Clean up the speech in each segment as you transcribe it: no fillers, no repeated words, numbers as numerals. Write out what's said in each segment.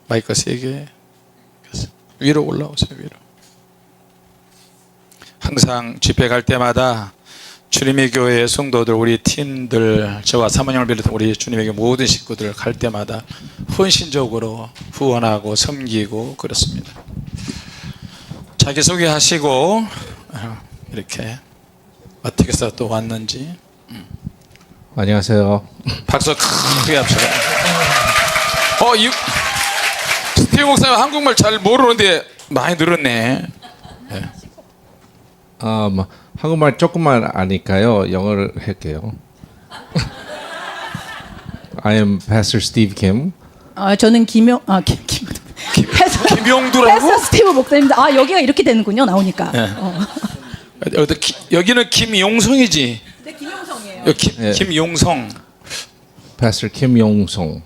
마이크 세게 위로 올라오세요. 위로. 항상 집회 갈 때마다 주님의 교회 성도들, 우리 팀들, 저와 사모님을 비롯한 우리 주님의 교회 모든 식구들 갈 때마다 헌신적으로 후원하고 섬기고 그렇습니다. 자기소개하시고 이렇게 어떻게 해서 또 왔는지. 안녕하세요. 박수 크게 합시다. 스티브 목사님 한국말 잘 모르는데 많이 늘었네. 네. 한국말 조금만 아니까요. 영어를 할게요. I am Pastor Steve Kim. 저는 김용두라고? 김용두라고? 스티브 목사입니다. 여기가 이렇게 되는군요. 나오니까. 네. 여기는 김용성이지. 네, 김용성이에요. 네. 김용성. Pastor Kim Yong-song.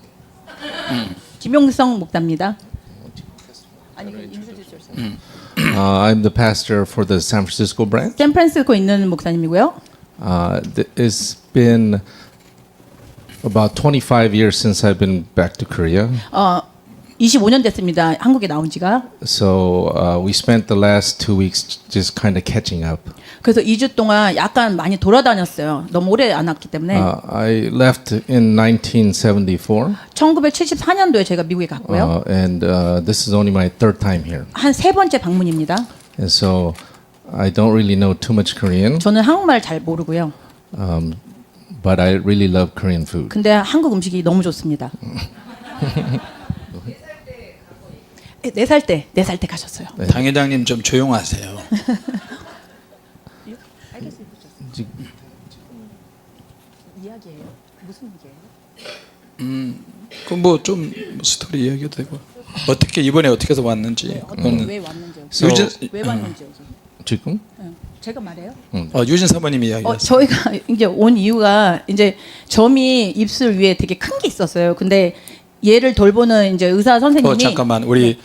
김용성 목사입니다. 아니, introduce yourself. I'm the pastor for the San Francisco branch. 샌프란시스코에 있는 목사님이고요. It's been about 25 years since I've been back to Korea. 25년 됐습니다. 한국에 나온 지가. So we spent the last 2 weeks just kind of catching up. 그래서 2주 동안 약간 많이 돌아다녔어요. 너무 오래 안 왔기 때문에. I left in 1974. 1974년도에 제가 미국에 갔고요. And this is only my third time here. 한 세 번째 방문입니다. And so I don't really know too much Korean, 저는 한국말 잘 모르고요. but I really love Korean food. 근데 한국 음식이 너무 좋습니다. 4살 때 가셨어요. 당 회장님 좀 조용하세요. 이야기예요? 무슨 얘기예요? 그 뭐 좀 스토리 이야기도 되고 어떻게 이번에 어떻게 해서 왔는지. 왜 왔는지요? 유진 왜 왔는지요? 지금? 제가 말해요? 유진 사모님이 이야기했어요. 저희가 이제 온 이유가 이제 점이 입술 위에 되게 큰 게 있었어요. 근데 얘를 돌보는 이제 의사 선생님이 잠깐만 우리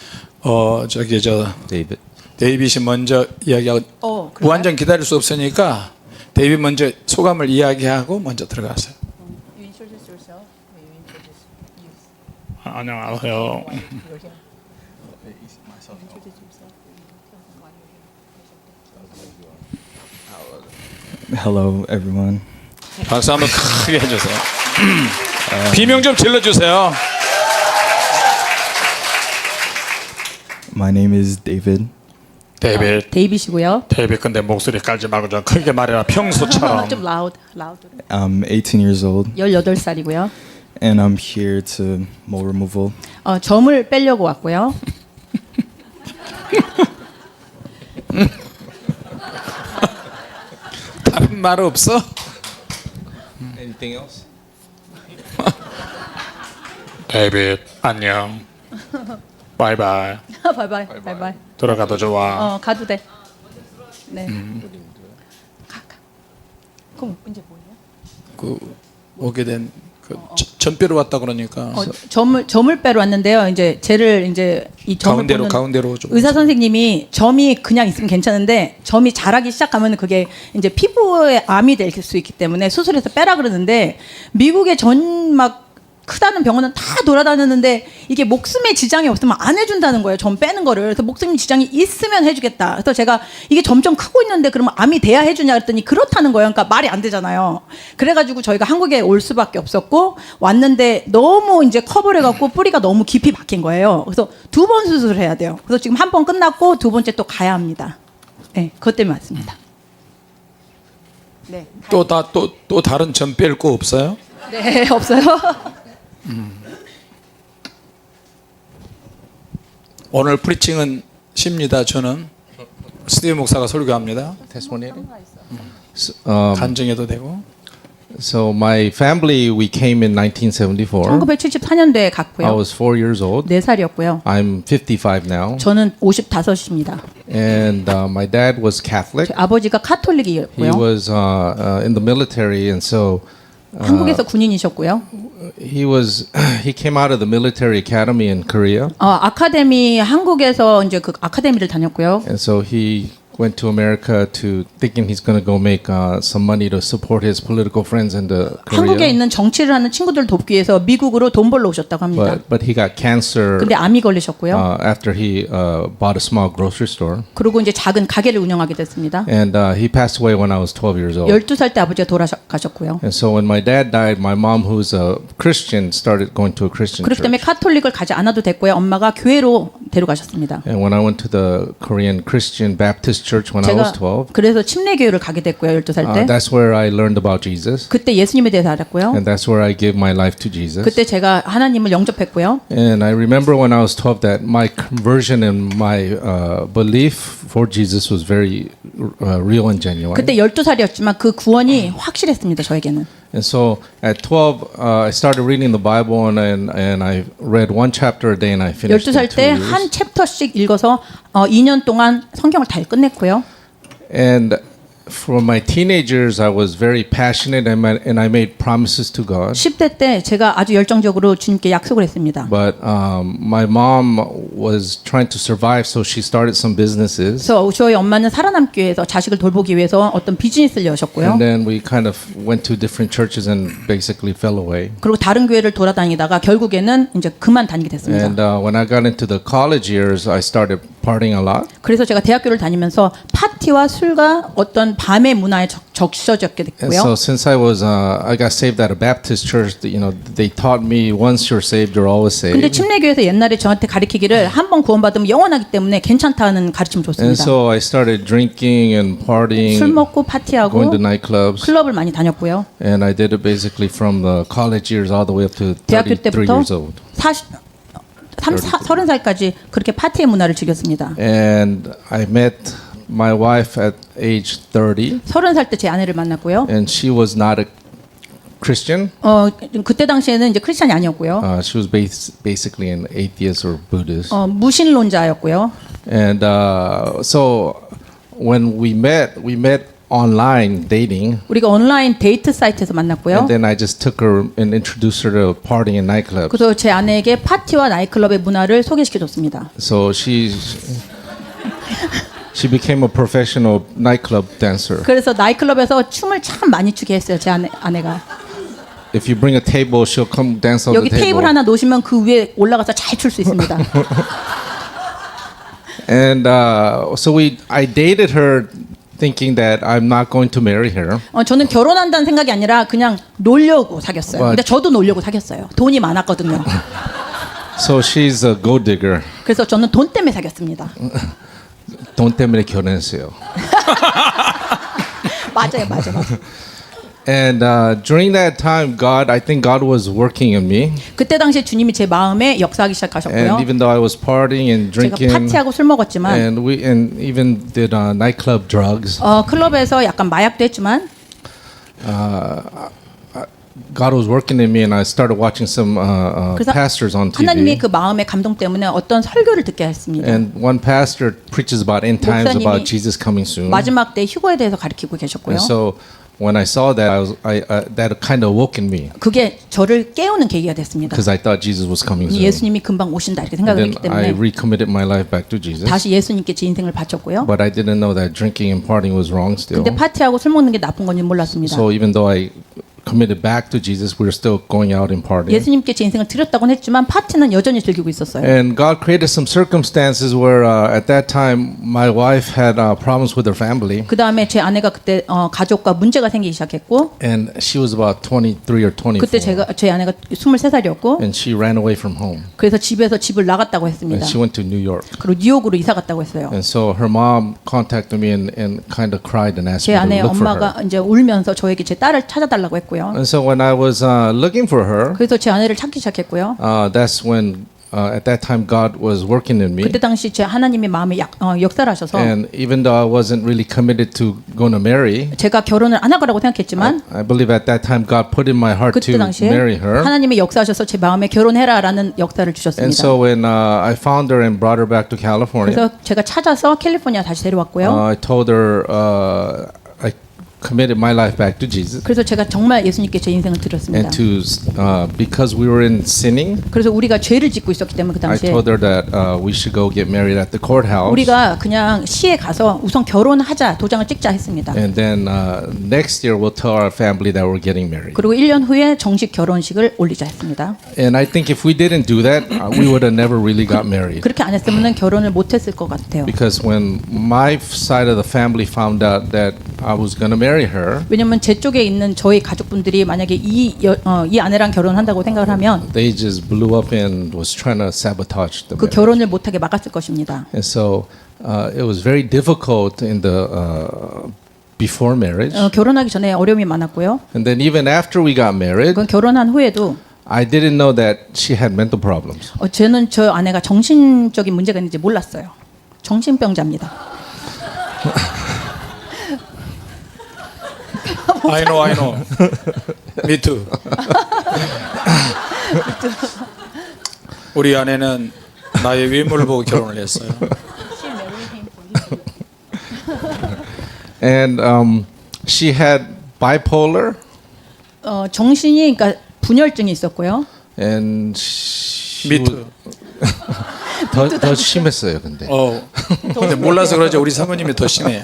저기 David. 데이빗이 먼저 이야기하고 그래요? 완전 기다릴 수 없으니까 데이빗 먼저 소감을 이야기하고 먼저 들어가세요. You introduce yourself. You introduce you. 안녕하세요. Hello, everyone. 박수 한번 크게 해주세요. 비명 좀 질러주세요. My name is David. 데이빗이고요. 데이빗 근데 목소리 깔지 말고 좀 크게 말해라 평소처럼. 좀 loud. I'm 18 years old, 18살이고요. and I'm here to mole removal. 점을 빼려고 왔고요. 다른 말 없어? Anything else? 데이빗 안녕. 바이바이. 바이바이. 들어가도 좋아. 가도 돼. 네. 가. 그럼 이제 뭐예요? 그 오게 된 그 전뼈로 왔다 그러니까 점을 빼러 왔는데요. 이제 쟤를 이제 이 점을 가운데로 좀. 의사 선생님이 점이 그냥 있으면 괜찮은데 점이 자라기 시작하면 그게 이제 피부에 암이 될 수 있기 때문에 수술해서 빼라 그러는데 미국의 전 막 크다는 병원은 다 돌아다녔는데 이게 목숨에 지장이 없으면 안 해준다는 거예요. 점 빼는 거를. 그래서 목숨에 지장이 있으면 해주겠다. 그래서 제가 이게 점점 크고 있는데 그러면 암이 돼야 해주냐 그랬더니 그렇다는 거예요. 그러니까 말이 안 되잖아요. 그래가지고 저희가 한국에 올 수밖에 없었고 왔는데 너무 이제 커버를 해갖고 뿌리가 너무 깊이 박힌 거예요. 그래서 2번 수술을 해야 돼요. 그래서 지금 한 번 끝났고 2번째 또 가야 합니다. 네, 그것 때문에 왔습니다. 네. 또 다른 점 뺄 거 없어요? 네, 없어요. 오늘 프리칭은 쉽니다. 저는 스티브 목사가 설교합니다. Testimony. 간증해도 되고. So my family, we came in 1974. 1974년도에 I 갔고요. was 4 years old. 4살이었고요. I'm 55 now. 저는 55입니다. And my dad was Catholic. 아버지가 He 카톨릭이었고요. was in the military, and so 한국에서 군인이셨고요. he came out of the military academy in Korea, 아카데미 한국에서 이제 그 아카데미를 다녔고요. and so he went to America to thinking he's going to go make some money to support his political friends in the 한국에 Korea. 있는 정치를 하는 친구들 돕기 위해서 미국으로 돈 벌러 오셨다고 합니다. But he got cancer 근데 암이 걸리셨고요. after he bought a small grocery store. 그리고 이제 작은 가게를 운영하게 됐습니다. And he passed away when I was 12 years old. 12살 때 아버지가 돌아가셨고요. And so when my dad died, my mom, who's a Christian, started going to a Christian 그렇기 때문에 church. 카톨릭을 가지 않아도 됐고요. 엄마가 교회로 데려가셨습니다. And when I went to the Korean Christian Baptist church when I was 제가 12, 그래서 침례교회를 가게 됐고요. 12살 때. that's where I learned about Jesus. 그때 예수님에 대해서 알았고요. And that's where I gave my life to Jesus. 그때 제가 하나님을 영접했고요. And I remember when I was 12 that my conversion and my belief for Jesus was very real and genuine. 그때 12살이었지만 그 구원이 확실했습니다. 저에게는. And so at 12, I started reading the Bible and I read one chapter a day and I finished in 12살 2 때 years. 한 챕터씩 읽어서 2년 동안 성경을 다 끝냈고요. And for my teenagers, I was very passionate and I made promises to God. 10대 때 제가 아주 열정적으로 주님께 약속을 했습니다. But my mom was trying to survive, so she started some businesses. 그래서 저희 엄마는 살아남기 위해서 자식을 돌보기 위해서 어떤 비즈니스를 여셨고요. And then we kind of went to different churches and basically fell away. 그리고 다른 교회를 돌아다니다가 결국에는 이제 그만 다니게 됐습니다. And when I got into the college years, I started partying a lot. 그래서 제가 대학교를 다니면서 파티와 술과 어떤 밤의 문화에 적셔졌게 And 됐고요. so since I got saved at a Baptist church, they taught me once you're saved, you're always 근데 saved. 침례교회에서 옛날에 저한테 가르치기를 한 번 구원받으면 영원하기 때문에 괜찮다는 가르침을 And 줬습니다. so I started drinking and partying, 술 먹고 파티하고 going to nightclubs. 클럽을 많이 다녔고요. And I did it basically from the college years all the way up to 대학교 33 때부터 years old. 30살까지 그렇게 파티의 문화를 즐겼습니다. And I met my wife at age 30, 30살 때 제 아내를 만났고요. and she was not a Christian. 그때 당시에는 이제 크리스찬이 아니었고요. She was basically an atheist or Buddhist. 무신론자였고요. And so when we met online dating. 우리가 온라인 데이트 사이트에서 만났고요. And then I just took her and introduced her to partying in nightclubs. 그래서 제 아내에게 파티와 나이트클럽의 문화를 소개시켜줬습니다. So she became a professional nightclub dancer. 그래서 나이트클럽에서 춤을 참 많이 추게 했어요. 제 아내가. If you bring a table, she'll come dance on 여기 the 테이블 table. 하나 놓으시면 그 위에 올라가서 잘 출 수 있습니다. And so I dated her thinking that I'm not going to marry her. 저는 결혼한다는 생각이 아니라 그냥 놀려고 사귀었어요. 근데 저도 놀려고 사귀었어요. 돈이 많았거든요. So she's a gold digger. 그래서 저는 돈 때문에 사귀었습니다. 돈 때문에 결혼했어요. 맞아요. And during that time, I think God was working in me. 그때 당시에 주님이 제 마음에 역사하기 시작하셨고요. And even though I was partying and 제가 drinking, 파티하고 술 먹었지만 and even did nightclub drugs, 클럽에서 약간 마약도 했지만 God was working in me, and I started watching some 그래서 pastors on 하나님이 TV. 그 마음의 감동 때문에 어떤 설교를 듣게 했습니다. And one pastor preaches about end times, 목사님이 about Jesus coming soon. 마지막 때 휴거에 대해서 가르치고 계셨고요. And so when I saw that, that kind of woke in me 그게 저를 깨우는 계기가 됐습니다. because I thought Jesus was coming soon. 예수님이 금방 오신다 이렇게 And 생각을 then 했기 I 때문에 recommitted my life back to Jesus. 다시 예수님께 제 인생을 바쳤고요. But I didn't know that drinking and partying was wrong still. 근데 파티하고 술 먹는 게 나쁜 건지 몰랐습니다. So even though I committed back to Jesus, we were still going out and partying. 예수님께 제 인생을 드렸다고는 했지만 파티는 여전히 즐기고 있었어요. And God created some circumstances where at that time my wife had problems with her family. 그 다음에 제 아내가 그때 가족과 문제가 생기기 시작했고 And she was about 23 or 24. 그때 제 아내가 23살이었고 And she ran away from home. 그래서 집에서 집을 나갔다고 And 했습니다. she went to New York. 그리고 뉴욕으로 이사 갔다고 했어요. And so her mom contacted me and kind of cried and asked 제 me to 아내의 look for her. 엄마가 이제 울면서 저에게 제 딸을 찾아달라고 했고요. And so when I was looking for her, 그래서 제 아내를 찾기 시작했고요. that's when at that time God was working in me. 그때 당시 제 하나님의 마음에 역사를 하셔서 And even though I wasn't really committed to going to marry, 제가 결혼을 안 할 거라고 생각했지만 I believe at that time God put in my heart 그때 to 당시에 marry her. 하나님의 역사하셔서 제 마음에 결혼해라라는 역사를 And 주셨습니다. so when I found her and brought her back to California, 그래서 제가 찾아서 캘리포니아 다시 데려왔고요. I told her committed my life back to Jesus, 그래서 제가 정말 예수님께 제 인생을 드렸습니다. and to because we were in sinning, 그래서 우리가 죄를 짓고 있었기 때문에 그 I 당시에 told her that we should go get married at the courthouse. 우리가 그냥 시에 가서 우선 결혼하자 도장을 찍자 했습니다. And then next year we'll tell our family that we're getting married. 그리고 1년 후에 정식 결혼식을 올리자 했습니다. And I think if we didn't do that, we would have never really got married. 그렇게 안 했으면 결혼을 못 했을 것 같아요. Because when my side of the family found out that I was going to marry her, 왜냐면 제 쪽에 있는 저희 가족분들이 만약에 이 아내랑 결혼한다고 생각을 하면 they just blew up and was trying to sabotage the 그 marriage. 결혼을 못하게 막았을 것입니다. And so it was very difficult in the before marriage. 결혼하기 전에 어려움이 많았고요. And then even after we got married, 그건 결혼한 후에도 I didn't know that she had mental problems. 저는 저 아내가 정신적인 문제가 있는지 몰랐어요. 정신병자입니다. I know. Me too. 우리 아내는 나의 외모를 보고 결혼을 했어요. And she had bipolar, 정신이 그러니까 분열증이 있었고요. and she Me too. 더 심했어요, 근데. 근데 몰라서 그러지 우리 사모님이 더 심해요.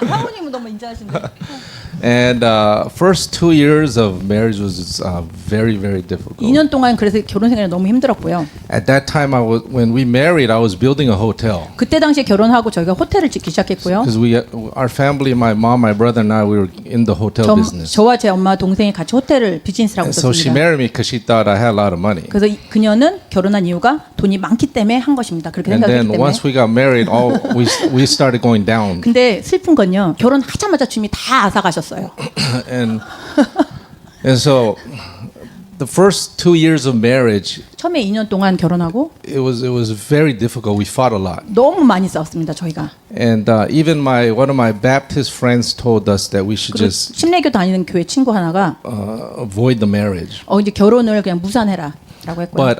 사모님은 너무 인자하신데. And first 2 years of marriage was very, very difficult. 2년 동안 그래서 결혼 생활이 너무 힘들었고요. At that time, when we married, I was building a hotel. 그때 당시에 결혼하고 저희가 호텔을 짓기 시작했고요. Because our family, my mom, my brother, and I, we were in the hotel business. 저와 제 엄마 동생이 같이 호텔을 비즈니스를 하고 And so she 있었습니다. married me because she thought I had a lot of money. 그래서 그녀는 결혼한 이유가 돈이 많기 때문에 한 것입니다. 그렇게 And 생각했기 then 때문에. once we got married, we started going down. 근데 슬픈 건요. 결혼하자마자 주님이 다 앗아가셨어요. And so the first 2 years of marriage, 처음에 2년 동안 결혼하고 it was very difficult. We fought a lot. 너무 많이 싸웠습니다. 저희가. And even one of my Baptist friends told us that we should 그리고 just 침례교 다니는 교회 친구 하나가 avoid the marriage. 이제 결혼을 그냥 무산해라 라고 했고요. But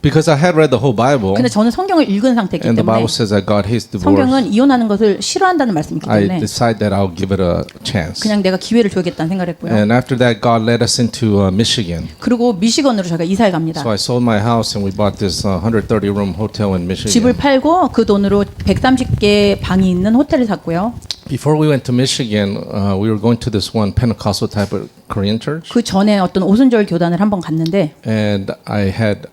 because I had read the whole Bible, 근데 저는 성경을 읽은 상태이기 and the 때문에 Bible says that God hates divorce, 성경은 이혼하는 것을 싫어한다는 말씀이기 I 때문에 decided that I'll give it a chance. 그냥 내가 기회를 줘야겠다는 생각을 했고요. And after that, God led us into Michigan. 그리고 미시건으로 저희가 이사를 갑니다. So I sold my house and we bought this 130-room hotel in 집을 Michigan. 팔고 그 돈으로 130개 방이 있는 호텔을 샀고요. Before we went to Michigan, we were going to this one Pentecostal type of Korean church, 그 전에 어떤 오순절 교단을 한번 갔는데 and I had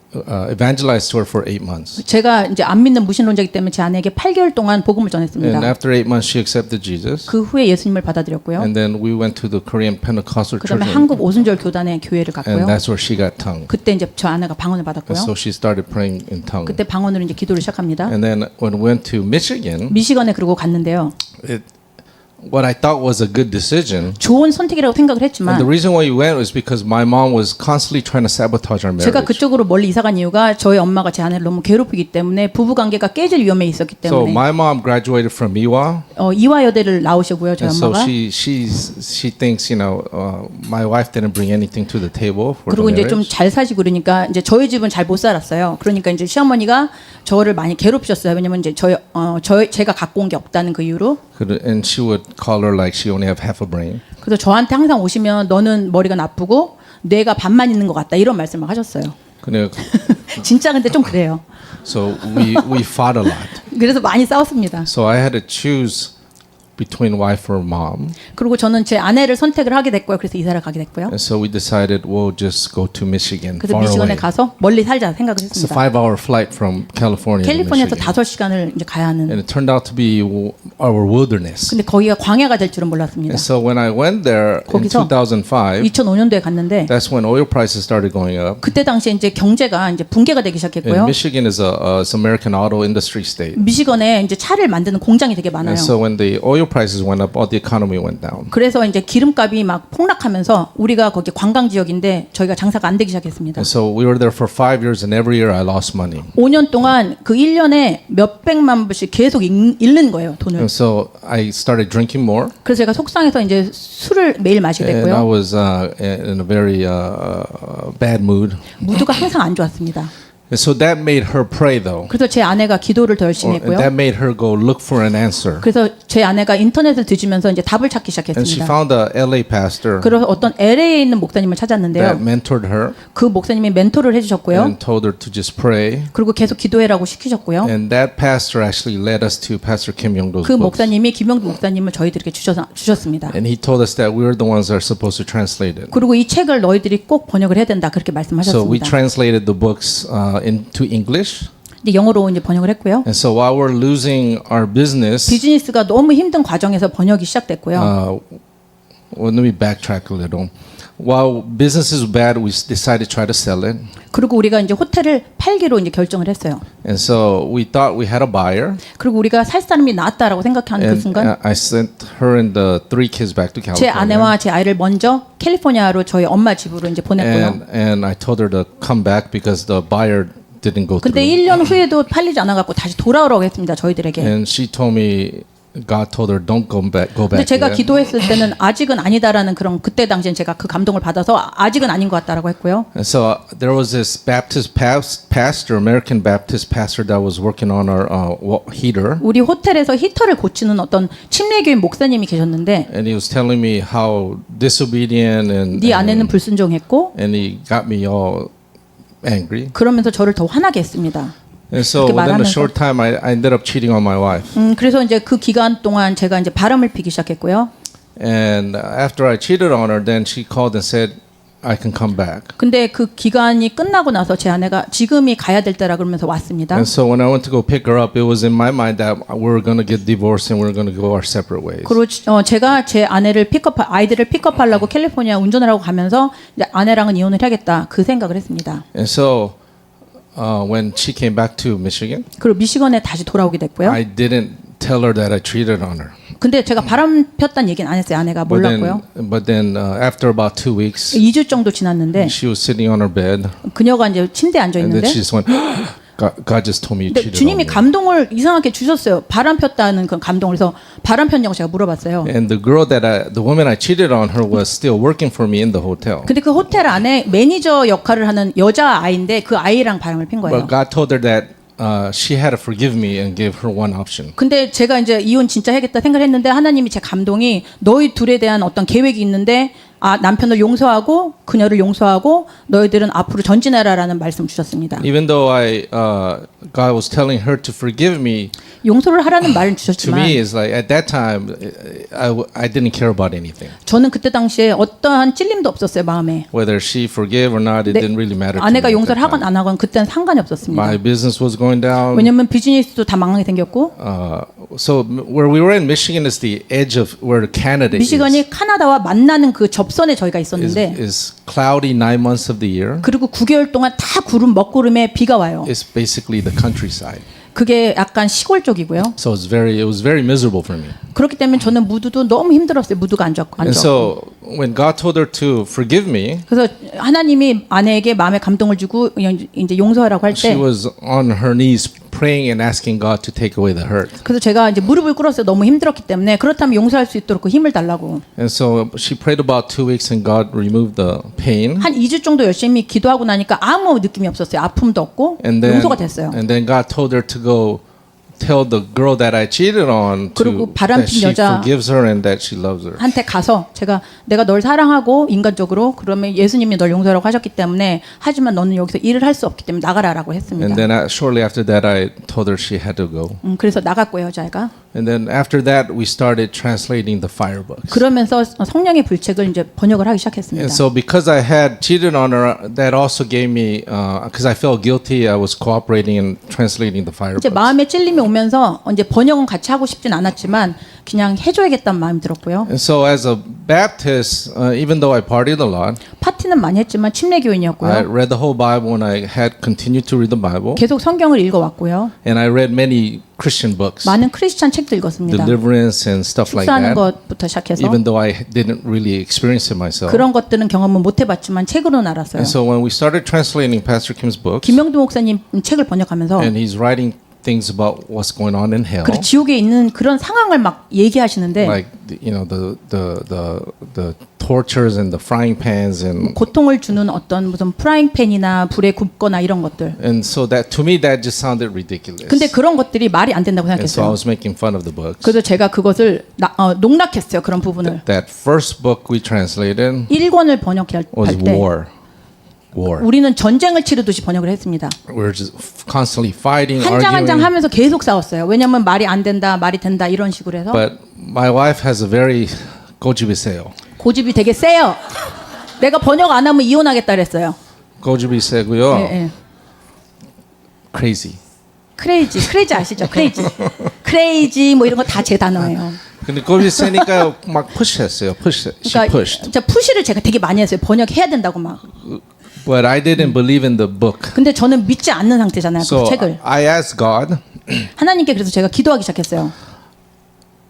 evangelized to her for 8 months. 제가 이제 안 믿는 무신론자이기 때문에 제 아내에게 8개월 동안 복음을 And 전했습니다. after 8 months, she accepted Jesus. 그 후에 예수님을 받아들였고요. And then we went to the Korean Pentecostal 그다음에 church, 한국 오순절 교단의 교회를 and 갔고요. that's where she got tongue. 그때 이제 저 아내가 방언을 And 받았고요. so she started praying in tongue. 그때 방언으로 이제 기도를 시작합니다. And then when we went to Michigan, 미시건에 그러고 갔는데요. what I thought was a good decision. 좋은 선택이라고 생각을 And 했지만 the reason why we went was because my mom was constantly trying to sabotage our 제가 marriage. 그쪽으로 멀리 이사 간 이유가 저희 엄마가 제 아내를 너무 괴롭히기 때문에 부부 관계가 깨질 위험에 있었기 So 때문에 my mom graduated from Ewha, 이화여대를 나오시고요. 저희 and so 엄마가. she thinks my wife didn't bring anything to the table for the 그리고 이제 좀 marriage. 잘 사시고 그러니까 이제 저희 집은 잘 못 살았어요. 그러니까 이제 시어머니가 저를 많이 괴롭히셨어요. 왜냐면 이제 제가 갖고 온 게 없다는 그 이유로. And she would call her like she only have half a brain. 그래서 저한테 항상 오시면 너는 머리가 나쁘고 뇌가 반만 있는 것 같다 이런 말씀을 하셨어요. 근데 진짜 근데 좀 그래요. So we fought a lot. 그래서 많이 싸웠습니다. So I had to choose between wife or mom. 그리고 저는 제 아내를 선택을 하게 됐고요. 그래서 이사를 가게 됐고요. And so we decided we'll just go to Michigan, 그래서 far 미시건에 away. 가서 멀리 살자 생각을 It's a 했습니다. 5-hour flight from California to 캘리포니아에서 Michigan. 5시간을 이제 가야 하는. And it turned out to be our wilderness. 근데 거기가 광야가 될 줄은 몰랐습니다. And so when I went there in 거기서 2005, 2005년도에 갔는데 that's when oil prices started going up. 그때 당시에 이제 경제가 이제 붕괴가 되기 And 시작했고요. Michigan is it's American auto industry state. 미시건에 이제 차를 만드는 공장이 되게 많아요. And so when the oil prices went up, all the economy went down. 그래서 이제 기름값이 막 폭락하면서 우리가 거기 관광 지역인데 저희가 장사가 안 되기 시작했습니다. And so we were there for 5 years, and every year I lost money. 5년 동안 그 1년에 몇백만 불씩 계속 잃는 거예요, 돈을. And so I started drinking more, 그래서 제가 속상해서 이제 술을 매일 마시게 and I 됐고요. was in a very bad mood. 무드가 항상 안 좋았습니다. And so that made her pray though. 그래서 제 아내가 기도를 더 열심히 And 했고요. that made her go look for an answer. 그래서 제 아내가 인터넷을 뒤지면서 이제 답을 찾기 And she 시작했습니다. found a LA pastor 그래서 어떤 LA에 있는 목사님을 찾았는데요. that mentored her 그 목사님이 멘토를 해주셨고요. and told her to just pray. 그리고 계속 기도해라고 시키셨고요. And that pastor actually led us to Pastor Kim Young-do's 그 books. 목사님이 김영도 목사님을 저희들에게 주셨습니다. And he told us that we were the ones that are supposed to translate it. 그리고 이 책을 너희들이 꼭 번역을 해야 된다 그렇게 So we 말씀하셨습니다. translated the books into English. 이제 영어로 이제 번역을 했고요. And so while we're losing our business, 비즈니스가 너무 힘든 과정에서 번역이 시작됐고요. well, let me backtrack a little. While business is bad, we decided to try to sell it. 그리고 우리가 이제 호텔을 팔기로 이제 결정을 했어요. And so we thought we had a buyer. 그리고 우리가 살 사람이 나왔다라고 생각하는 그 And 순간 I sent her and the 3 kids back to 제 California. 아내와 제 아이를 먼저 캘리포니아로 저희 엄마 집으로 이제 보냈고요. And I told her to come back because the buyer didn't go 근데 through. 1년 후에도 팔리지 않아 갖고 다시 돌아오라고 했습니다. 저희들에게. And she told me God told her don't go back. 근데 제가 yet. 기도했을 때는 아직은 아니다라는 그런 그때 당시엔 제가 그 감동을 받아서 아직은 아닌 것 같다라고 했고요. And so there was this Baptist pastor, American Baptist pastor that was working on our heater. 우리 호텔에서 히터를 고치는 어떤 침례교인 목사님이 계셨는데 And he was telling me how disobedient 네 아내는 불순종했고 and he got me all angry. 그러면서 저를 더 화나게 했습니다. And so 그렇게 within a 말하면서- short time, I ended up cheating on my wife. 그래서 이제 그 기간 동안 제가 이제 바람을 피기 시작했고요. And after I cheated on her, then she called and said, I can come back. 근데 그 기간이 끝나고 나서 제 아내가 지금이 가야 될 때라 그러면서 왔습니다. And so when I went to go pick her up, it was in my mind that we were going to get divorced and we were going to go our separate ways. 그리고 제가 제 아내를 아이들을 픽업하려고 캘리포니아 운전을 하고 가면서 이제 아내랑은 이혼을 해야겠다 그 생각을 했습니다. And so when she came back to Michigan, 그리고 미시건에 다시 돌아오게 됐고요. I didn't tell her that I cheated on her. 근데 제가 바람 폈다는 얘기는 안 했어요. 아내가 몰랐고요. But then after about 2 weeks, 2주 정도 지났는데 she was sitting on her bed, 그녀가 이제 침대에 앉아 and then 있는데 she just went, God just told me you 근데 cheated on 주님이 me. 감동을 이상하게 주셨어요. 바람 폈다는 그런 감동을. 그래서 바람 폈냐고 제가 물어봤어요. And the woman I cheated on her was still working for me in the hotel. 근데 그 호텔 안에 매니저 역할을 하는 여자 아이인데 그 아이랑 바람을 핀 거예요. But God told her that she had to forgive me and give her one option. 근데 제가 이제 이혼 진짜 해야겠다 생각을 했는데 하나님이 제 감동이 너희 둘에 대한 어떤 계획이 있는데 남편을 용서하고 그녀를 용서하고 너희들은 앞으로 전진해라라는 말씀 주셨습니다. Even though God was telling her to forgive me, 용서를 하라는 말은 to 주셨지만 me is like at that time I didn't care about anything. 저는 그때 당시에 어떠한 찔림도 없었어요 마음에. Whether she forgave or not, it 네, didn't really matter to me. 아내가 at 용서를 that 하건 time. 안 하건 그때는 상관이 없었습니다. My business was going down. 왜냐면 비즈니스도 다 망하게 생겼고 So where we were in Michigan is the edge of where Canada is. 미시건이 카나다와 만나는 그 접선에 저희가 있었는데 is cloudy 9 months of the year. 그리고 9개월 동안 다 먹구름에 비가 와요. It's basically the countryside. 그게 약간 시골 쪽이고요. So it was very miserable for me. 그렇기 때문에 저는 무드도 너무 힘들었어요. 무드가 안 좋고. And so when God told her to forgive me, 그래서 하나님이 아내에게 마음에 감동을 주고 이제 용서하라고 할 she 때 was on her knees praying and asking God to take away the hurt. 그래서 제가 이제 무릎을 꿇었어요. 너무 힘들었기 때문에 그렇다면 용서할 수 있도록 그 힘을 달라고. And so she prayed about 2 weeks and God removed the pain. 한 2주 정도 열심히 기도하고 나니까 아무 느낌이 없었어요. 아픔도 없고 용서가 됐어요. And then God told her to go tell the girl that I cheated on 그리고 to, 바람핀 that she 여자- forgives her and that she loves her. 한테 가서 내가 널 사랑하고 인간적으로 그러면 예수님이 널 용서라고 하셨기 때문에 하지만 너는 여기서 일을 할 수 없기 때문에 나가라라고 했습니다. And then shortly after that, I told her she had to go. 그래서 나갔고요, 여자애가. And then after that, we started translating the fire books. 그러면서 성령의 불책을 이제 번역을 하기 시작했습니다. And so because I had cheated on her, that also gave me, because I felt guilty, I was cooperating in translating the fire 이제 books. 마음에 찔림이 오면서 이제 번역은 같이 하고 싶진 않았지만 그냥 해줘야겠다는 마음이 들었고요. And so as a Baptist, even though I partied a lot, 파티는 많이 했지만 I 침례교인이었고요. read the whole Bible and I had continued to read the Bible. 계속 성경을 읽어왔고요. And I read many Christian books, 많은 크리스찬 책도 읽었습니다. deliverance and stuff like 축사하는 that, 것부터 시작해서 even though I didn't really experience it myself. 그런 것들은 경험은 못 해봤지만 책으로는 알았어요. And so when we started translating Pastor Kim's books, 김영두 목사님 책을 번역하면서 and he's writing things about what's going on in hell. 그리고 지옥에 있는 그런 상황을 막 얘기하시는데 Like the tortures and the frying pans and 고통을 주는 어떤 무슨 프라이팬이나 불에 굽거나 이런 것들. so that to me that just sounded ridiculous. 근데 그런 것들이 말이 안 된다고 And so I 생각했어요. was making fun of the books. 그래서 제가 그것을 농락했어요. 그런 부분을. That first book we translated 1권을 번역할 was 때 War. 우리는 전쟁을 치르듯이 번역을 했습니다. We're just constantly fighting, 한 장 한 장 arguing. 하면서 계속 싸웠어요. 왜냐하면 말이 안 된다, 말이 된다 이런 식으로 해서 But my wife has a very 고집이세요. 고집이 되게 세요. 내가 번역 안 하면 이혼하겠다 그랬어요. 고집이 세고요. 예, 예. Crazy. 크레이지 아시죠? 크레이지 뭐 이런 거 다 제 단어예요. 근데 고집이 세니까 막 push했어요. She 그러니까 pushed. 진짜 푸시를 제가 되게 많이 했어요. 번역해야 된다고 막. But I didn't believe in the book. 근데 저는 믿지 않는 상태잖아요. So 그 책을. I asked God. 하나님께 그래서 제가 기도하기 시작했어요.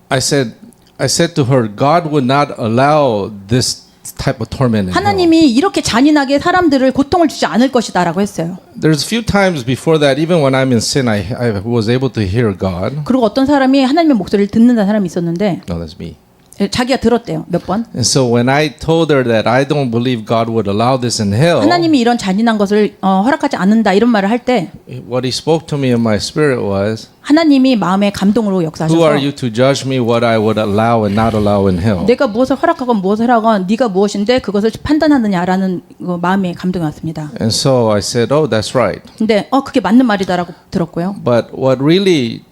I said to her, God would not allow this type of torment in hell. 하나님이 이렇게 잔인하게 사람들을 고통을 주지 않을 것이다라고 했어요. There's a few times before that, even when I'm in sin, I was able to hear God. 그리고 어떤 사람이 하나님의 목소리를 듣는다는 사람이 있었는데 No, that's me. 자기가 들었대요. 몇 번. And so when I told her that I don't believe God would allow this in hell, 하나님이 이런 잔인한 것을 허락하지 않는다 이런 말을 할 때 what he spoke to me in my spirit was, 하나님이 마음의 감동으로 who are 역사하셔서 you to judge me what I would allow and not allow in hell? 내가 무엇을 허락하건 무엇을 하건 네가 무엇인데 그것을 판단하느냐라는 마음의 감동이 왔습니다. And so I said, oh, that's right. 근데 그게 맞는 말이다라고 들었고요. But what really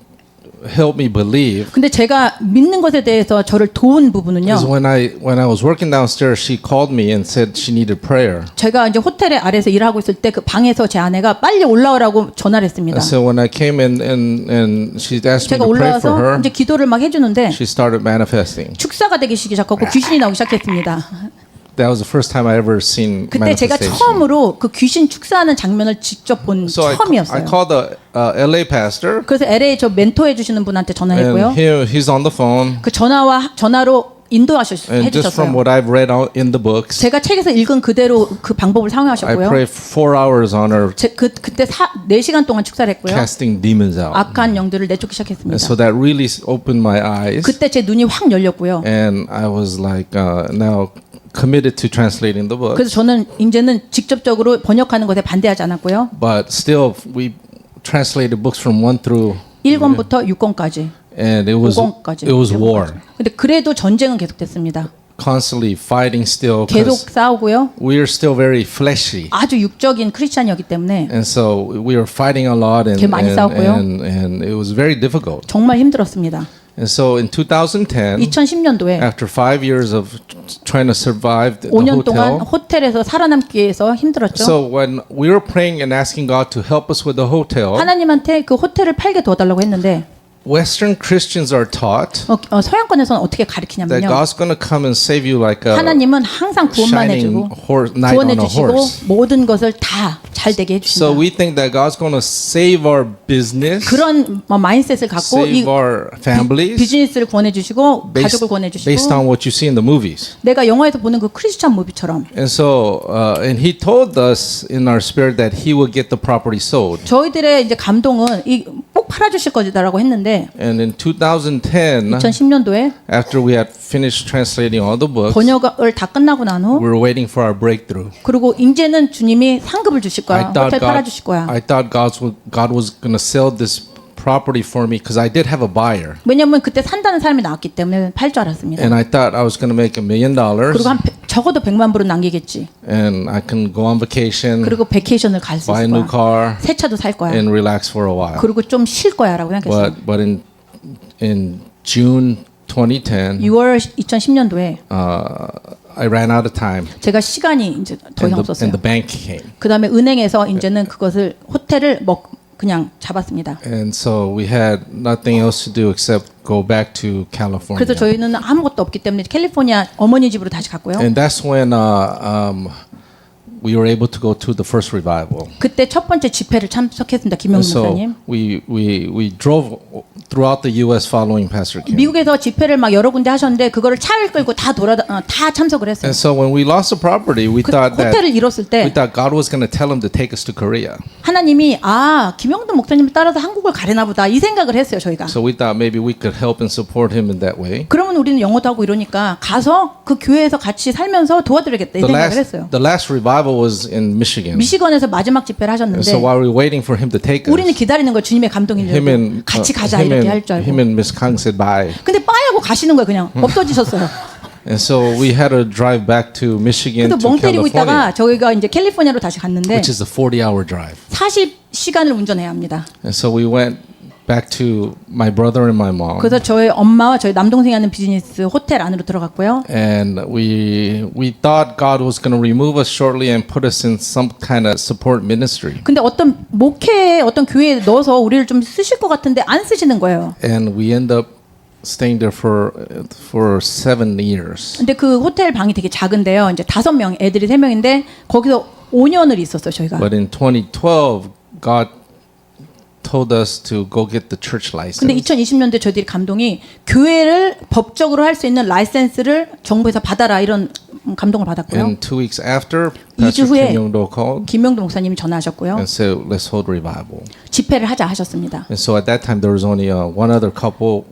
helped me believe 근데 제가 믿는 것에 대해서 저를 도운 부분은요. is when I was working downstairs, she called me and said she needed prayer. 제가 이제 호텔에 아래에서 일하고 있을 때 그 방에서 제 아내가 빨리 올라오라고 전화를 했습니다. And so when I came in and she asked me 제가 to pray for 올라와서 her, 이제 기도를 막 해주는데 she started manifesting. 축사가 되기 시작하고 귀신이 나오기 시작했습니다. That was the first time I ever seen 그때 제가 manifestation. 처음으로 그 귀신 축사하는 장면을 직접 본 So I 처음이었어요. called the LA pastor, 그래서 LA 저 멘토해 주시는 분한테 전화했고요. and he's on the phone. 그 전화로 And just from 인도해주셨어요. what I've read out in the books, 제가 책에서 읽은 그대로 그 방법을 I 사용하셨고요. prayed 4 hours on her, 그때 4시간 동안 축사를 했고요. casting demons out. 악한 영들을 내쫓기 시작했습니다. And so that really opened my eyes, 그때 제 눈이 확 열렸고요. and I was like now committed to translating the book. 그래서 저는 이제는 직접적으로 번역하는 것에 반대하지 않았고요. But still, we translated books from 1 through, 1권부터 6권까지, and it was 5권까지. war. 근데 그래도 전쟁은 계속됐습니다. Constantly fighting still, 계속 because 싸우고요. we are still very fleshy. 아주 육적인 크리스찬이었기 때문에 And so we were fighting a lot, and 되게 많이 싸웠고요. and it was very difficult. 정말 힘들었습니다. And so in 2010, 2010년도에 after 5 years of trying to survive the 5년 동안 hotel, 호텔에서 살아남기 위해서 힘들었죠. so when we were praying and asking God to help us with the hotel, 하나님한테 그 호텔을 팔게 도와달라고 했는데 Western Christians are taught 서양권에서는 어떻게 that 가르치냐면요. God's going to come and save you like a 하나님은 항상 구원만 shining 해주고 knight 구원해 on a 주시고 horse. 모든 것을 다 잘 되게 So 해주신다. we think that God's going to save our business, 그런 마인드셋을 갖고 이 save our families 비즈니스를 구원해 주시고 가족을 구원해 based 주시고 on what you see in the movies. 내가 영화에서 보는 그 크리스찬 무비처럼 And so, and He told us in our spirit that He would get the property sold. 저희들의 이제 감동은 꼭 팔아주실 거다라고 했는데 And in 2010, 2010년도에 after we had finished translating all the books, 번역을 다 끝나고 난 후 we were waiting for our breakthrough. 그리고 이제는 주님이 상급을 주실 거야. 호텔 팔아주실 거야. I thought God was going to sell this property for me because I did have a buyer, 왜냐면 그때 산다는 사람이 나왔기 때문에 팔 줄 알았습니다. and I thought I was going to make $1 million, 그리고 적어도 100만 불은 남기겠지. and I can go on vacation, 그리고 베케이션을 갈 수 buy a 있을 new 거야. car, 새 차도 살 거야. and relax for a while. 그리고 좀 쉴 거야라고 생각했어요. But in June 2010, 6월 2010년도에 I ran out of time, 제가 시간이 이제 더 이상 없었어요. and the bank came, 그다음에 은행에서 이제는 그것을 호텔을 그냥 잡았습니다. and so we had nothing else to do except go back to California. 그래서 저희는 아무것도 없기 때문에 캘리포니아 어머니 집으로 다시 갔고요. And that's when we were able to go to the first revival. 그때 첫 번째 집회를 참석했습니다. 김영민 And so 목사님. we drove throughout the U.S. following Pastor Kim. 미국에서 집회를 막 여러 군데 하셨는데 그거를 차를 끌고 다 참석을 했어요. And so when we lost the property, we 그 thought that 호텔을 잃었을 we 때 thought God was going to tell him to take us to Korea. 하나님이 김영돈 목사님을 따라서 한국을 가려나 보다 이 생각을 했어요 저희가. So we thought maybe we could help and support him in that way. 그러면 우리는 영어도 하고 이러니까 가서 그 교회에서 같이 살면서 도와드리겠다 이 생각을 했어요. The last revival was in Michigan. 미시건에서 마지막 집회를 And 하셨는데 so while we were waiting for him to take 우리는 us, 기다리는 걸 주님의 감동인 줄 him 알고 and 같이 가자 이렇게 할 줄 him 알고. and Miss Kang said bye. 근데 빠이하고 가시는 거예요 그냥 없어지셨어요. And so we had to drive back to Michigan 그래도 to 멍 때리고 California, 있다가 저희가 이제 캘리포니아로 다시 갔는데 which is a 40-hour drive. 40시간을 운전해야 합니다. And so we went back to my brother and my mom. 그래서 저희 엄마와 저희 남동생이 하는 비즈니스 호텔 안으로 들어갔고요. And we thought God was going to remove us shortly and put us in some kind of support ministry. 근데 어떤 목회에 어떤 교회에 넣어서 우리를 좀 쓰실 것 같은데 안 쓰시는 거예요. And we end up staying there for 7 years. 근데 그 호텔 방이 되게 작은데요. 이제 5명, 애들이 3명인데 거기서 5년을 있었어요, 저희가. But in 2012, God told us to go get the church license. 근데 2020년도에 저희들이 감동이 교회를 법적으로 할 수 있는 라이센스를 정부에서 받아라 이런 감동을 받았고요. And 2 weeks after, 2주 Pastor 후에 Kim Young-do called 김명도 목사님이 전화하셨고요. and said, "Let's hold revival." 집회를 하자 하셨습니다. And so at that time, there was only one other couple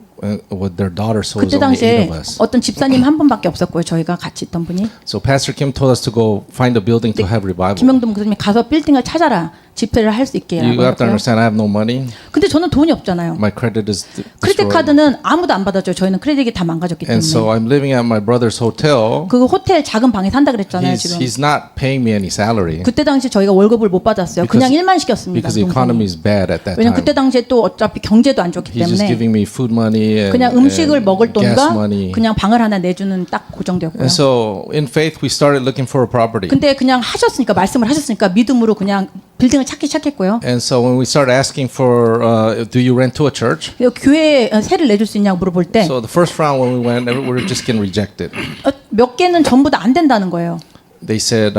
with their daughter, so it was 그때 only 8 당시에 of us. 어떤 집사님 한 분밖에 없었고요. 저희가 같이 있던 분이. So Pastor Kim told us to go find a building to have revival. 김명도 목사님이 가서 빌딩을 찾아라. 집회를 할 수 있게 You have to 하고요. understand, I have no money. 근데 저는 돈이 없잖아요. My credit is 크레딧 destroyed. 카드는 아무도 안 받아줘요. 저희는 크레딧이 다 망가졌기 And so 때문에. I'm living at my brother's hotel. 그 호텔 작은 방에 산다 그랬잖아요. 지금. He's not paying me any salary 그때 당시 저희가 월급을 못 받았어요. 그냥 일만 시켰습니다. because the 동생이. economy is bad at that 왜냐면 time. 그때 당시에 또 어차피 경제도 안 좋기 He's just 때문에 giving me food money and, 그냥 음식을 먹을 and gas 돈과 money. 그냥 방을 하나 내주는 딱 고정되었고요. And so in faith we started looking for a property. 근데 그냥 하셨으니까 말씀을 하셨으니까 믿음으로 그냥 빌딩을 찾기 시작했고요. And so when we started asking for, do you rent to a church? 교회에 세를 내줄 수 있냐고 물어볼 때 So the first round when we went, we were just getting rejected. 몇 개는 전부 다 안 된다는 거예요. They said,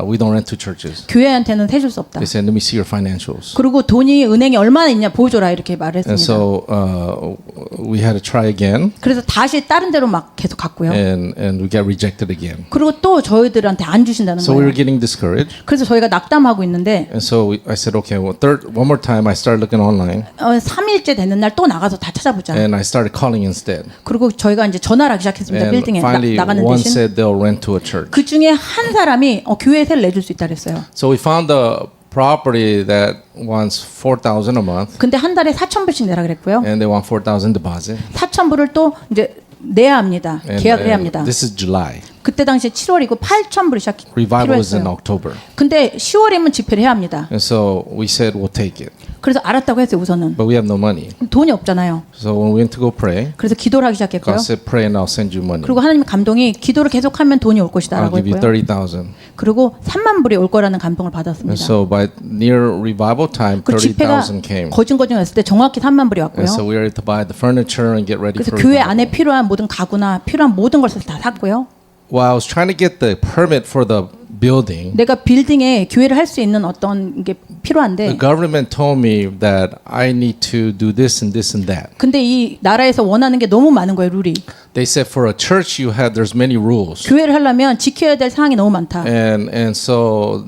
we don't rent to churches. 교회한테는 해줄 수 없다. They said, let me see your financials. 그리고 돈이 은행에 얼마나 있냐 보여줘라 이렇게 말을 And 했습니다. so we had to try again, 그래서 다시 다른 데로 막 계속 갔고요. and we got rejected again. 그리고 또 저희들한테 안 주신다는 So we were 거예요. getting discouraged. 그래서 저희가 낙담하고 있는데 And so I said, okay, well, one more time, I started looking online, 3일째 되는 날 또 나가서 다 찾아보자. and I started calling instead. 그리고 저희가 이제 전화를 하기 시작했습니다. And 빌딩에 finally, 나가는 one 대신 said they'll rent to a church. 그 중에 한 사람이 교회에 세를 내줄 수 있다 그랬어요. So we found a property that wants $4,000 a month, 근데 한 달에 4,000불씩 내라 그랬고요. and they want $4,000 deposit. 4,000불을 또 이제 내야 합니다. And, 계약을 해야 합니다. this is July. 그때 당시에 7월이고 8,000불이 Revival was in 필요했어요. October. 근데 10월이면 집회를 해야 합니다. And so we said, we'll take it. 그래서 알았다고 했어요 우선은. But we have no money. 돈이 없잖아요. So when we went to go pray, 그래서 기도를 하기 시작했고요. God said, pray and I'll send you money. 그리고 하나님 감동이 기도를 계속하면 돈이 올 I'll 것이다라고 give you 했고요. 30,000. 그리고 3만 불이 올 거라는 감동을 And 받았습니다. so by near revival time, 그 집회가 30,000 came. 거진거진했을 때 정확히 3만 불이 왔고요. And so we were able to buy the furniture and get ready 그래서 for 교회 revival. 안에 필요한 모든 가구나 필요한 모든 것을 다 샀고요. While I was trying to get the permit for the building, 내가 빌딩에 교회를 할 수 있는 어떤 게 the 필요한데 government told me that I need to do this and this and that. 근데 이 나라에서 원하는 게 너무 많은 거예요 룰이. They said for a church there's many rules. 교회를 하려면 지켜야 될 사항이 너무 많다. And so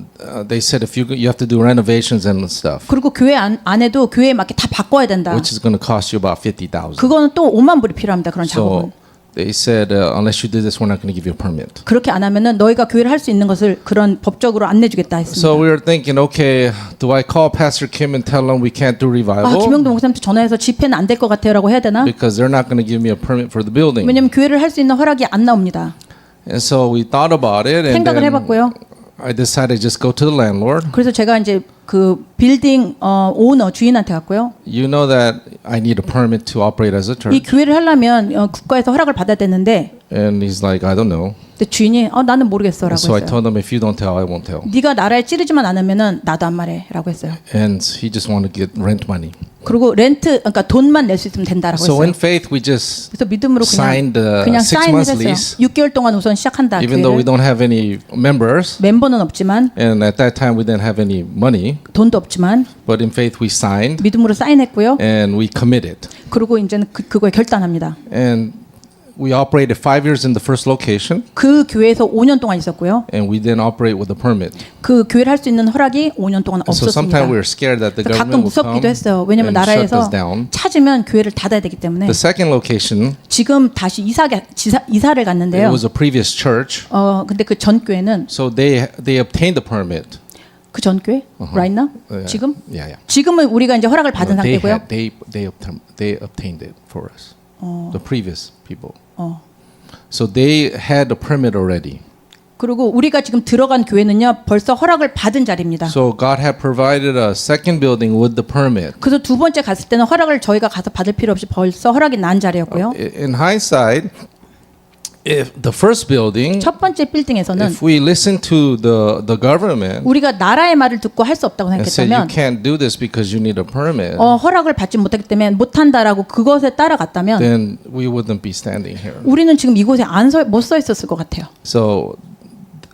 they said if you have to do renovations and stuff, 그리고 교회 안에도 교회에 맞게 다 바꿔야 된다. which is going to cost you about 50,000. 그거는 또 5만 불이 필요합니다. 그런 작업은. So they said unless you do this, we're not going to give you a permit. 그렇게 안 하면은 너희가 교회를 할 수 있는 것을 그런 법적으로 안 내주겠다 했습니다. So we were thinking, okay, do I call Pastor Kim and tell him we can't do revival 김영도 목사님한테 전화해서 집회는 안 될 것 같아요라고 해야 되나? because they're not going to give me a permit for the building? 왜냐면 교회를 할 수 있는 허락이 안 나옵니다. And so we thought about it, and 생각을 then 해봤고요. I decided to just go to the landlord. 그래서 제가 이제 그 빌딩 오너 주인한테 갔고요. You know that I need a permit to operate as a 이 church, 교회를 하려면 국가에서 허락을 받아야 되는데 and he's like, I don't know. 근데 주인이 나는 모르겠어라고 And so I 했어요. told him, if you don't tell, I won't tell. 네가 나라에 찌르지만 않으면은 나도 안 말해라고 했어요. And he just wanted to get rent money. 그리고 렌트 그러니까 돈만 낼 수 있으면 된다라고 So in 했어요. faith, we just 그래서 믿음으로 signed a 그냥 6 사인을 months 했어요. lease, 6개월 동안 우선 시작한다. even though we 교회를. don't have any members, 멤버는 없지만 and at that time we didn't have any money. 돈도 없지만 But in faith, we signed 믿음으로 사인했고요. and we committed. 그리고 이제는 그거에 결단합니다. And we operated 5 years in the first location, 그 교회에서 5년 동안 있었고요. and we didn't operate with a permit. 그 교회를 할 수 있는 허락이 5년 동안 And so sometimes we 없었습니다. were scared that the 가끔 government would come 무섭기도 했어요. 왜냐면 and shut 나라에서 us down. 찾으면 교회를 닫아야 되기 때문에 The second location, 지금 다시 이사를 it 갔는데요. was a previous church, 근데 그 전 교회는 so they obtained the permit. 그 전 교회 right now Yeah. 지금 Yeah, yeah. 지금은 우리가 이제 허락을 받은 No, 상태고요. they obtained it for us. The previous people. So they had the permit already. 그리고 우리가 지금 들어간 교회는요 벌써 허락을 받은 자리입니다. So God had provided a second building with the permit. 그래서 두 번째 갔을 때는 허락을 저희가 가서 받을 필요 없이 벌써 허락이 난 자리였고요. In hindsight, if the first building, 첫 번째 빌딩에서는 if we listen to the government 우리가 나라의 말을 듣고 할 수 없다고 and said you 생각했다면 can't do this because you need a permit, 허락을 받지 못하기 때문에 못한다라고 그것에 따라갔다면 then we wouldn't be standing here. 우리는 지금 이곳에 못 서 있었을 것 같아요. So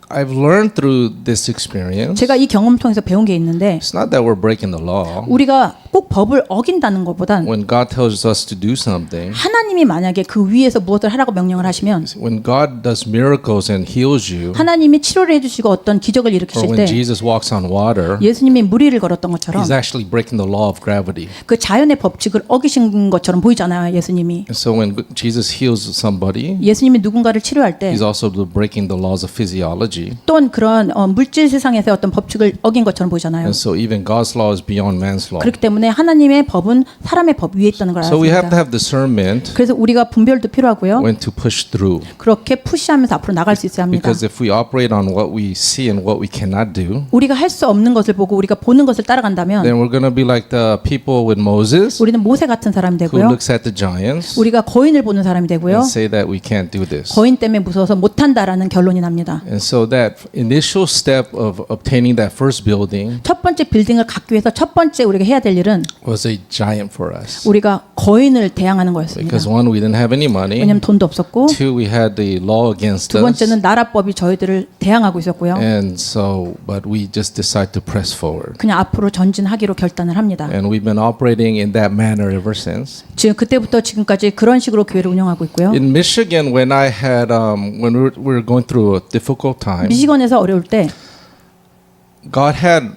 I've learned through this experience. 제가 이 경험 통해서 배운 게 있는데 It's not that we're breaking the law. 우리가 꼭 법을 어긴다는 것보단 When God tells us to do something, 하나님이 만약에 그 위에서 무엇을 하라고 명령을 하시면 when God does miracles and heals you, 하나님이 치료를 해주시고 어떤 기적을 or 일으키실 when 때 Jesus walks on water, 예수님이 물 위를 걸었던 것처럼 He's actually breaking the law of gravity. 그 자연의 법칙을 어기신 것처럼 보이잖아요. 예수님이 And so when Jesus heals somebody, 예수님이 누군가를 치료할 때 He's also breaking the laws of physiology. 또한 그런 물질 세상에서 어떤 법칙을 어긴 것처럼 보이잖아요. And so even God's law is beyond man's law. 그렇기 때문에 하나님의 법은 사람의 법 위에 있다는 걸 So we have to 알았습니다. have discernment 그래서 우리가 분별도 필요하고요. when to push through. 그렇게 푸시하면서 앞으로 나갈 수 있어야 합니다. Because if we operate on what we see and what we cannot do, 우리가 할 수 없는 것을 보고 우리가 보는 것을 따라간다면 then we're going to be like the people with Moses 우리는 모세 같은 사람이 who 되고요. looks at the giants 우리가 거인을 보는 사람이 되고요. and say that we can't do this. 거인 때문에 무서워서 못한다라는 결론이 납니다. And so that initial step of obtaining that first building 첫 번째 빌딩을 갖기 위해서 첫 번째 우리가 해야 될 일은 was a giant for us. 우리가 거인을 대항하는 거였습니다. Because one, we didn't have any money. 왜냐하면 돈도 없었고 Two, we had the law against 두 us. 번째는 나라법이 저희들을 대항하고 있었고요. And so, but we just decided to press forward. 그냥 앞으로 전진하기로 결단을 합니다. And we've been operating in that manner ever since. 지금 그때부터 지금까지 그런 식으로 교회를 운영하고 있고요. In Michigan, when I had, when we were going through a difficult time, 미시건에서 어려울 때 제 God had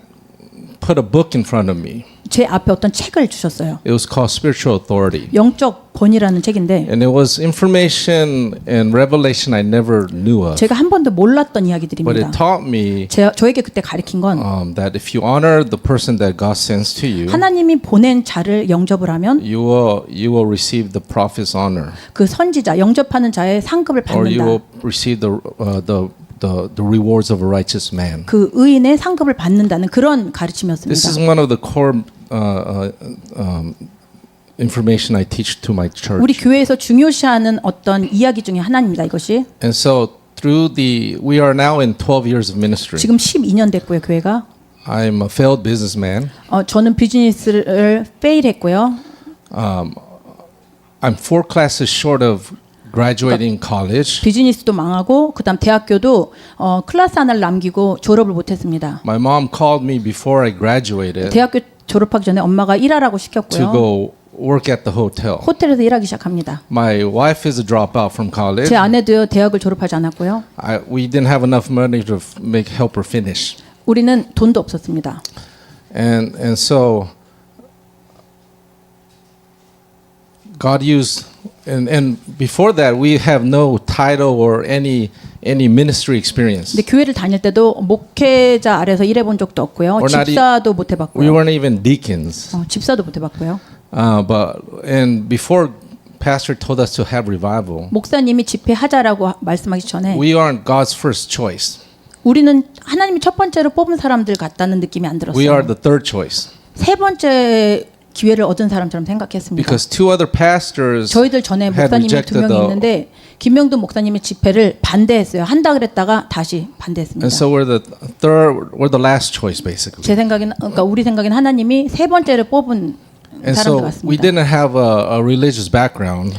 put a book in front of me. 앞에 어떤 책을 주셨어요. It was called Spiritual Authority. 영적 권위라는 책인데 And it was information and revelation I never knew of. 제가 한 번도 몰랐던 But 이야기들입니다. it taught me 저에게 그때 가르친 건 that if you honor the person that God sends to you, 하나님이 보낸 자를 영접을 하면 you will receive the prophet's honor, 그 선지자 영접하는 자의 상급을 or you 받는다. will receive the rewards of a righteous man. 그 의인의 상급을 받는다는 그런 This is 가르침이었습니다. one of the core information I teach to my 우리 church. 교회에서 중요시하는 어떤 이야기 중에 하나입니다. 이것이 And so we are now in 12 years of ministry. 지금 12년 됐고요. 교회가 I'm a failed businessman. 저는 비즈니스를 페일했고요. I'm 4 classes short of graduating college. 비즈니스도 망하고 그다음 대학교도 클래스 하나를 남기고 졸업을 못했습니다. My mom called me before I graduated 대학교 졸업하기 전에 엄마가 일하라고 to 시켰고요. go work at the hotel. 호텔에서 일하기 시작합니다. My wife is a dropout from college. 제 아내도요 대학을 졸업하지 않았고요. We didn't have enough money to help her finish. 우리는 돈도 없었습니다. And so God used and before that we have no title or any ministry experience. 근데 교회를 다닐 때도 목회자 아래서 일해본 적도 없고요. Or not 집사도 못 We 해봤고요. weren't even deacons. 집사도 못 해봤고요. And before pastor told us to have revival, 목사님이 집회하자라고 말씀하기 전에 we aren't God's first choice. 우리는 하나님이 첫 번째로 뽑은 사람들 같다는 느낌이 안 We are 들었어요. the third choice. 세 번째 기회를 얻은 사람처럼 생각했습니다. Because 2 other pastors 저희들 전에 had 목사님이 두 rejected 명이 the 있는데 김명도 목사님의 집회를 반대했어요. 한다 그랬다가 다시 반대했습니다. and so we're the last choice basically. 제 생각에는 그러니까 우리 생각에는 하나님이 세 번째를 뽑은 And 사람들 so we 같습니다. didn't have a religious background.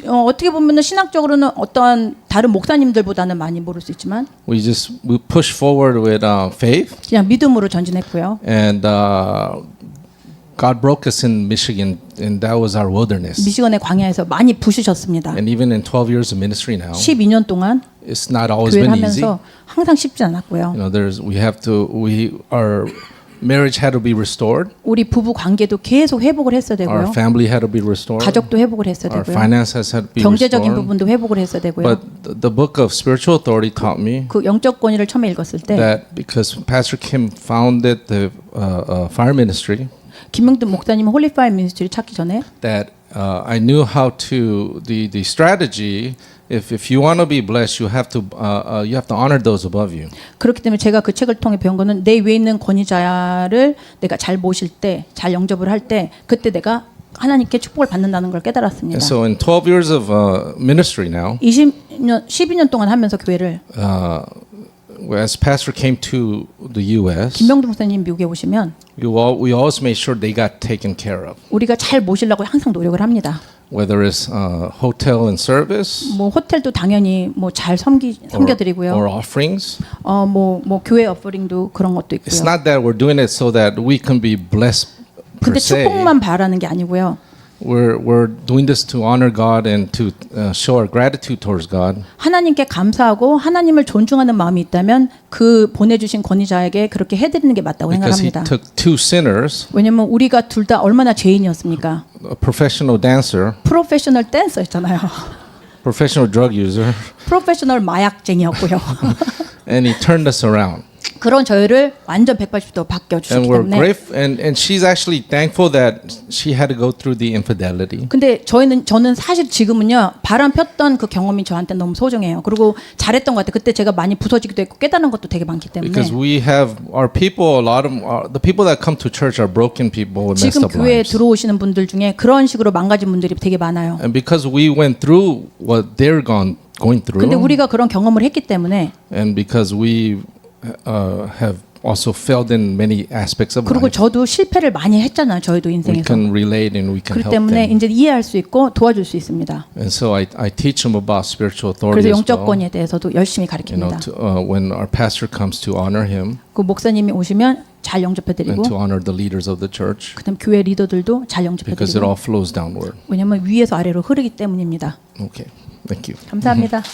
어떻게 보면은 신학적으로는 어떠한 다른 목사님들보다는 많이 모를 수 있지만 We push forward with faith, 그냥 믿음으로 전진했고요. and God broke us in Michigan, and that was our wilderness. 미시건의 광야에서 많이 부수셨습니다. And even in 12 years of ministry now, 12년 동안 it's not always 교회를 been easy. 하면서 항상 쉽지 않았고요. You know, our marriage had to be restored. 우리 부부 관계도 계속 회복을 했어야 Our 되고요. family had to be restored. 가족도 회복을 했어야 Our 되고요. finances had to be 경제적인 restored. 부분도 회복을 했어야 되고요. But the book of spiritual authority taught me 그 영적 권위를 처음에 읽었을 때 that because Pastor Kim founded the fire ministry, 김명든 목사님은 홀리파이 미니스트리 찾기 전에 that I knew how to the strategy. If you want to be blessed, you have to honor those above you. 그렇기 때문에 제가 그 책을 통해 배운 거는 내 위에 있는 권위자를 내가 잘 모실 때, 잘 영접을 할 때 그때 내가 하나님께 축복을 받는다는 걸 깨달았습니다. And so in 12 years of ministry now, 12년 동안 하면서 교회를 as Pastor came to the U.S., 김명두 목사님 미국에 오시면 we always made sure they got taken care of. 우리가 잘 모시려고 항상 노력을 합니다. Whether it's hotel and service 뭐 호텔도 당연히 뭐 잘 섬겨드리고요. or offerings. 뭐 교회 어퍼링도 그런 것도 It's 있고요. not that we're doing it so that we can be blessed per 근데 se. 축복만 바라는 게 아니고요. We're doing this to honor God and to show our gratitude towards God. 하나님께 감사하고 하나님을 존중하는 마음이 있다면 그 보내주신 권위자에게 그렇게 해드리는 게 맞다고 Because he 생각합니다. took two sinners, 왜냐면 우리가 둘 다 얼마나 죄인이었습니까? a professional dancer, 프로페셔널 댄서였잖아요. professional drug user, 프로페셔널 마약쟁이였고요. and he turned us around. 그런 저희를 완전 180도 바뀌어 And 주셨기 we're 때문에. grateful, and she's actually thankful that she had to go through the infidelity. 근데 저는 사실 지금은요 바람 폈던 그 경험이 저한테 너무 소중해요. 그리고 잘했던 것 같아요. 그때 제가 많이 부서지기도 했고 깨달은 것도 되게 많기 때문에. Because we have our people, a lot of the people that come to church are broken people with messed 지금 up 교회에 lives. 들어오시는 분들 중에 그런 식으로 망가진 분들이 되게 많아요. And because we went through what they're going through, 근데 우리가 그런 경험을 했기 때문에 and because we have also failed in many aspects of 그리고 life, 저도 실패를 많이 했잖아요. 저희도 we 인생에서. can relate and we can 그렇기 help 때문에 them. 이제 이해할 수 있고 도와줄 수 있습니다. And so I teach them about spiritual 그래서 authority as 영적 well. 권위에 대해서도 열심히 You know, 가르칩니다. when our pastor comes to honor him 그 목사님이 오시면 잘 and 영접해드리고 to honor the leaders of the church, 그다음 교회 리더들도 잘 because it all 영접해드리고 flows downward. 왜냐하면 위에서 아래로 흐르기 때문입니다. Okay, thank you. 감사합니다.